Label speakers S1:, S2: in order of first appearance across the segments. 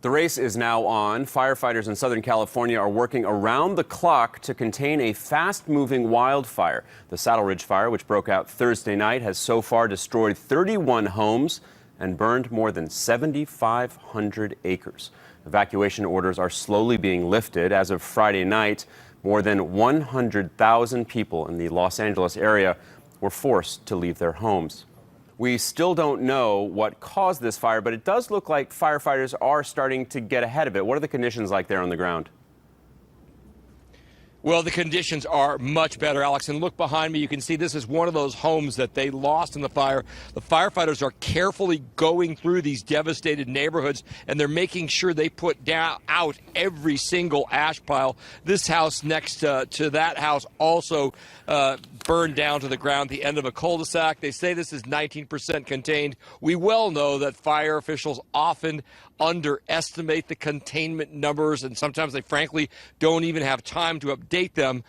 S1: The race is now on. Firefighters in Southern California are working around the clock to contain a fast-moving wildfire. The Saddle Ridge fire, which broke out Thursday night, has so far destroyed 31 homes and burned more than 7,500 acres. Evacuation orders are slowly being lifted. As of Friday night, more than 100,000 people in the Los Angeles area were forced to leave their homes. We still don't know what caused this fire, but it does look like firefighters are starting to get ahead of it. What are the conditions like there on the ground?
S2: Well, the conditions are much better, Alex. And look behind me. You can see this is one of those homes that they lost in the fire. The firefighters are carefully going through these devastated neighborhoods, and they're making sure they put out every single ash pile. This house next to that house also burned down to the ground, the end of a cul-de-sac. They say this is 19% contained. We well know that fire officials often underestimate the containment numbers, and sometimes they frankly don't even have time to update them.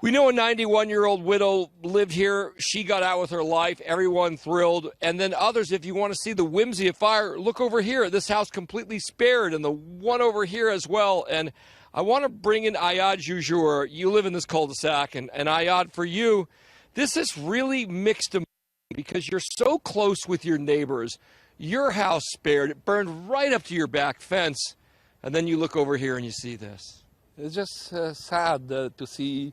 S2: We know a 91-year-old widow lived here. She got out with her life. Everyone thrilled. And then others, if you want to see the whimsy of fire, look over here. This house completely spared, and the one over here as well. And I want to bring in Ayad Jujour. You live in this cul-de-sac, and Ayad, for you, this is really mixed emotions because you're so close with your neighbors. Your house spared. It burned right up to your back fence. And then you look over here and you see this.
S3: It's just sad to see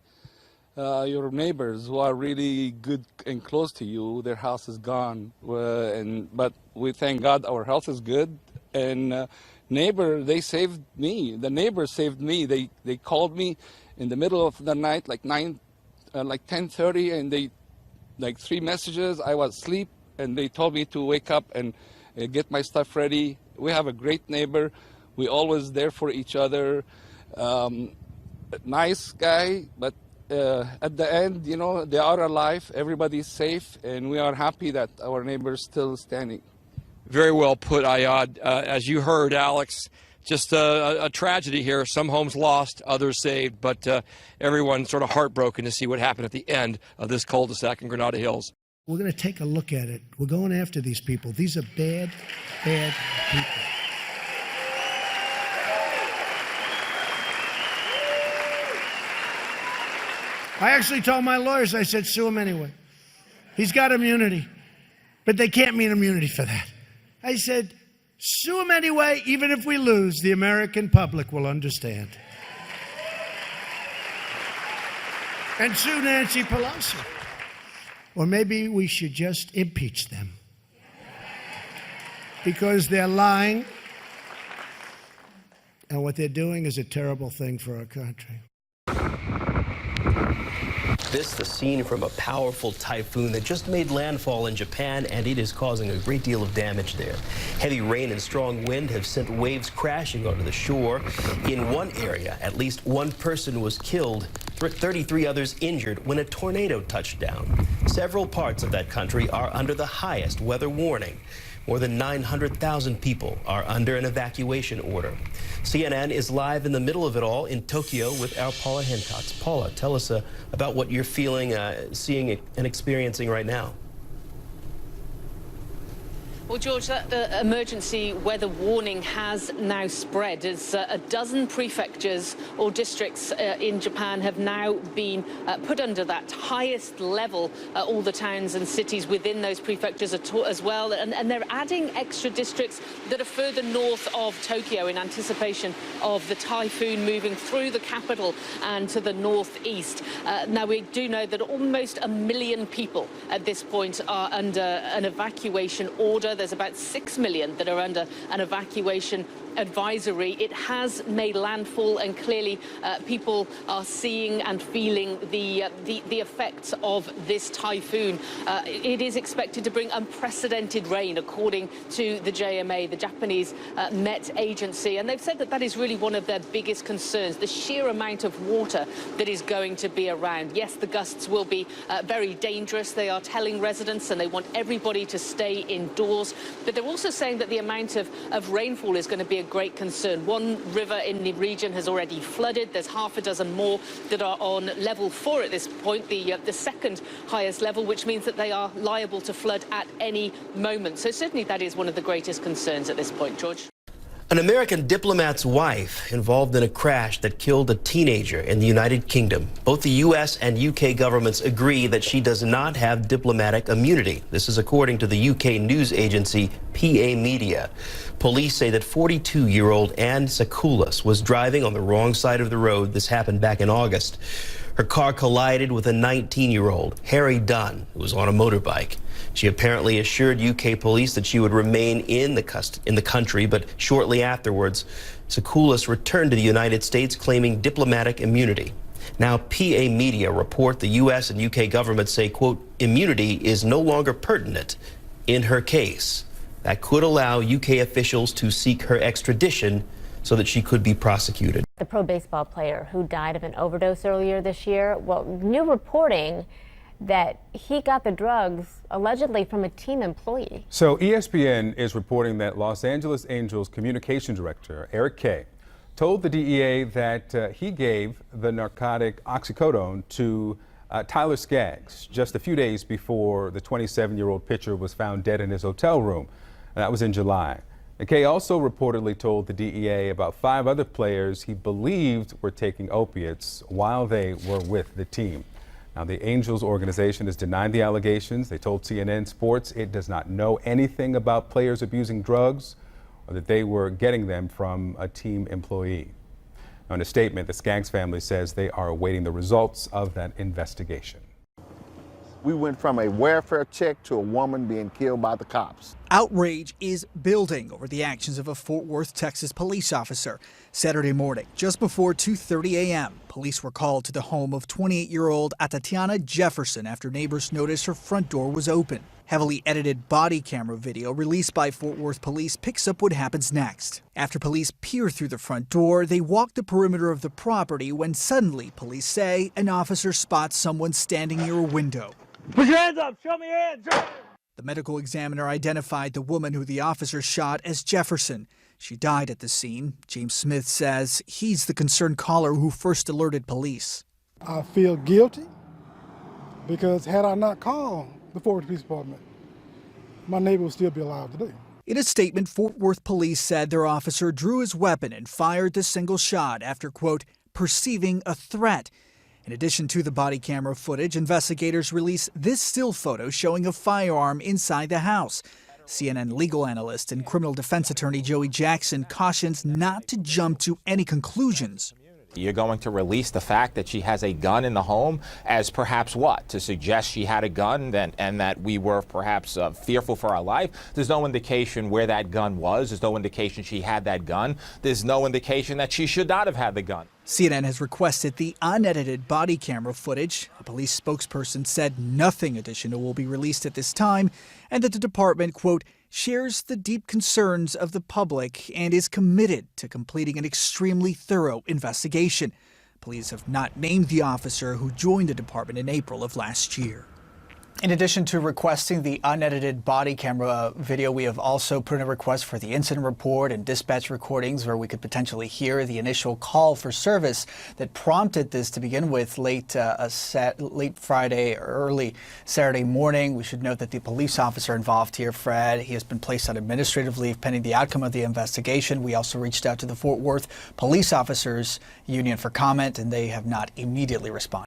S3: your neighbors who are really good and close to you. Their house is gone. But we thank God our health is good. And neighbor, they saved me. The neighbors saved me. They called me in the middle of the night, like 10:30, and they, like 3 messages. I was asleep, and they told me to wake up and get my stuff ready. We have a great neighbor. We always there for each other. Nice guy, but at the end, you know, they are alive. Everybody's safe, and we are happy that our neighbor is still standing.
S2: Very well put, Ayad. As you heard, Alex, just a tragedy here. Some homes lost, others saved, but everyone sort of heartbroken to see what happened at the end of this cul-de-sac in Granada Hills.
S4: We're going to take a look at it. We're going after these people. These are bad, bad people. I actually told my lawyers, I said, sue him anyway. He's got immunity, but they can't mean immunity for that. I said, sue him anyway, even if we lose, the American public will understand. And sue Nancy Pelosi. Or maybe we should just impeach them. Because they're lying, and what they're doing is a terrible thing for our country.
S5: This, the scene from a powerful typhoon that just made landfall in Japan, and it is causing a great deal of damage there. Heavy rain and strong wind have sent waves crashing onto the shore. In one area, at least one person was killed, 33 others injured when a tornado touched down. Several parts of that country are under the highest weather warning. More than 900,000 people are under an evacuation order. CNN is live in the middle of it all in Tokyo with our Paula Hancock. Paula, tell us about what you're feeling, seeing, and experiencing right now.
S6: Well, George, that emergency weather warning has now spread as a dozen prefectures or districts in Japan have now been put under that highest level, all the towns and cities within those prefectures as well. And they're adding extra districts that are further north of Tokyo in anticipation of the typhoon moving through the capital and to the northeast. Now, we do know that almost 1 million people at this point are under an evacuation order. There's about 6 million that are under an evacuation advisory. It has made landfall, and clearly people are seeing and feeling the effects of this typhoon. It is expected to bring unprecedented rain, according to the JMA, the Japanese Met Agency, and they've said that that is really one of their biggest concerns, the sheer amount of water that is going to be around. Yes, the gusts will be very dangerous. They are telling residents, and they want everybody to stay indoors, but they're also saying that the amount of rainfall is going to be a great concern. One river in the region has already flooded. There's half a dozen more that are on level 4 at this point, the second highest level, which means that they are liable to flood at any moment. So certainly that is one of the greatest concerns at this point, George.
S5: An American diplomat's wife involved in a crash that killed a teenager in the United Kingdom. Both the U.S. and U.K. governments agree that she does not have diplomatic immunity. This is according to the U.K. news agency PA Media. Police say that 42-year-old Anne Sakoulas was driving on the wrong side of the road. This happened back in August. Her car collided with a 19-year-old, Harry Dunn, who was on a motorbike. She apparently assured UK police that she would remain in the country, but shortly afterwards, Sakoulas returned to the United States claiming diplomatic immunity. Now, PA Media report the U.S. and UK governments say, quote, immunity is no longer pertinent in her case. That could allow UK officials to seek her extradition so that she could be prosecuted.
S7: The pro baseball player who died of an overdose earlier this year, well, new reporting that he got the drugs allegedly from a team employee.
S8: So ESPN is reporting that Los Angeles Angels communication director Eric Kay told the DEA that he gave the narcotic oxycodone to Tyler Skaggs just a few days before the 27-year-old pitcher was found dead in his hotel room. That was in July. Kay also reportedly told the DEA about 5 other players he believed were taking opiates while they were with the team. Now, the Angels organization has denied the allegations. They told CNN Sports it does not know anything about players abusing drugs or that they were getting them from a team employee. Now, in a statement, the Skaggs family says they are awaiting the results of that investigation.
S9: We went from a welfare check to a woman being killed by the cops.
S10: Outrage is building over the actions of a Fort Worth, Texas police officer. Saturday morning, just before 2:30 a.m., police were called to the home of 28-year-old Atatiana Jefferson after neighbors noticed her front door was open. Heavily edited body camera video released by Fort Worth police picks up what happens next. After police peer through the front door, they walk the perimeter of the property when suddenly, police say, an officer spots someone standing near a window.
S11: Put your hands up! Show me your hands!
S10: The medical examiner identified the woman who the officer shot as Jefferson. She died at the scene. James Smith says he's the concerned caller who first alerted police.
S12: I feel guilty because had I not called the Fort Worth Police Department, my neighbor would still be alive today.
S10: In a statement, Fort Worth police said their officer drew his weapon and fired the single shot after, quote, perceiving a threat. In addition to the body camera footage, investigators released this still photo showing a firearm inside the house. CNN legal analyst and criminal defense attorney Joey Jackson cautions not to jump to any conclusions.
S13: You're going to release the fact that she has a gun in the home as perhaps what? To suggest she had a gun and that we were perhaps fearful for our life? There's no indication where that gun was. There's no indication she had that gun. There's no indication that she should not have had the gun.
S10: CNN has requested the unedited body camera footage. A police spokesperson said nothing additional will be released at this time and that the department, quote, shares the deep concerns of the public and is committed to completing an extremely thorough investigation. Police have not named the officer who joined the department in April of last year. In addition to requesting the unedited body camera video, we have also put in a request for the incident report and dispatch recordings where we could potentially hear the initial call for service that prompted this to begin with late Friday, early Saturday morning. We should note that the police officer involved here, Fred, he has been placed on administrative leave pending the outcome of the investigation. We also reached out to the Fort Worth Police Officers Union for comment, and they have not immediately responded.